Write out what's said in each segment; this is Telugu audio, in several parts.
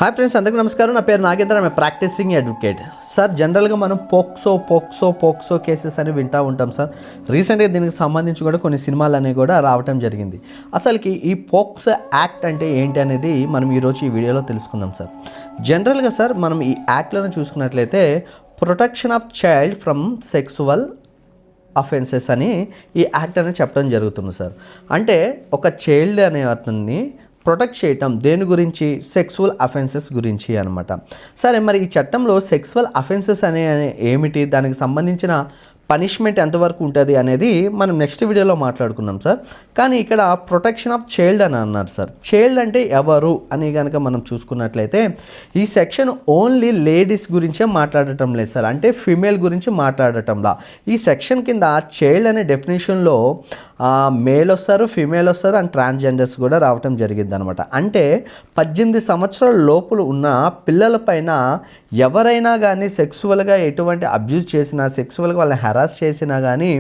హాయ్ ఫ్రెండ్స్, అందరికీ నమస్కారం. నా పేరు Nagendra. I'm practising advocate. Sir, జనరల్గా మనం పోక్సో కేసెస్ అని వింటూ ఉంటాం సార్. రీసెంట్గా దీనికి సంబంధించి కూడా కొన్ని సినిమాలు అనేవి కూడా రావటం జరిగింది. అసలుకి ఈ పోక్సో యాక్ట్ అంటే ఏంటి అనేది మనం ఈరోజు ఈ వీడియోలో తెలుసుకుందాం సార్. జనరల్గా సార్, మనం ఈ యాక్ట్లను చూసుకున్నట్లయితే protection of child from sexual offences అని ఈ యాక్ట్ అనేది చెప్పడం జరుగుతుంది సార్. అంటే ఒక చైల్డ్ అనే అతన్ని ప్రొటెక్ట్ చేయటం దేని గురించి? సెక్సువల్ అఫెన్సెస్ గురించి అనమాట. సరే, మరి ఈ చట్టంలో సెక్సువల్ అఫెన్సెస్ అనే ఏమిటి, దానికి సంబంధించిన పనిష్మెంట్ ఎంతవరకు ఉంటుంది అనేది మనం నెక్స్ట్ వీడియోలో మాట్లాడుకున్నాం సార్. కానీ ఇక్కడ ప్రొటెక్షన్ ఆఫ్ చైల్డ్ అని అన్నారు సార్. చైల్డ్ అంటే ఎవరు అని కనుక మనం చూసుకున్నట్లయితే ఈ సెక్షన్ ఓన్లీ లేడీస్ గురించే మాట్లాడటం లేదు సార్. అంటే ఫీమేల్ గురించి మాట్లాడటంలా ఈ సెక్షన్ కింద చైల్డ్ అనే డెఫినేషన్లో మేల్ వస్తారు, ఫీమేల్ వస్తారు అండ్ ట్రాన్స్జెండర్స్ కూడా రావటం జరిగింది అనమాట. అంటే 18 సంవత్సరాల లోపులు ఉన్న పిల్లలపైన ఎవరైనా కానీ సెక్సువల్గా ఎటువంటి అబ్యూజ్ చేసినా, సెక్సువల్గా వాళ్ళని హెరాస్ చేసినా కానీ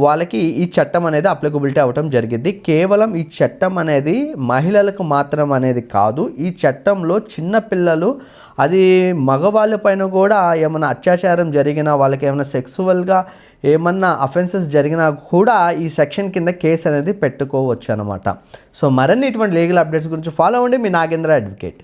వాళ్ళకి ఈ చట్టం అనేది అప్లికబిలిటీ అవ్వటం జరిగింది. కేవలం ఈ చట్టం అనేది మహిళలకు మాత్రం అనేది కాదు. ఈ చట్టంలో చిన్న పిల్లలు, అది మగవాళ్ళ పైన కూడా ఏమైనా అత్యాచారం జరిగినా, వాళ్ళకి ఏమైనా సెక్సువల్గా ఏమన్నా అఫెన్సెస్ జరిగినా కూడా ఈ సెక్షన్ కింద కేసు అనేది పెట్టుకోవచ్చు అనమాట. సో మరిన్ని ఇటువంటి లీగల్ అప్డేట్స్ గురించి ఫాలో అవ్వండి. మీ నాగేంద్ర అడ్వకేట్.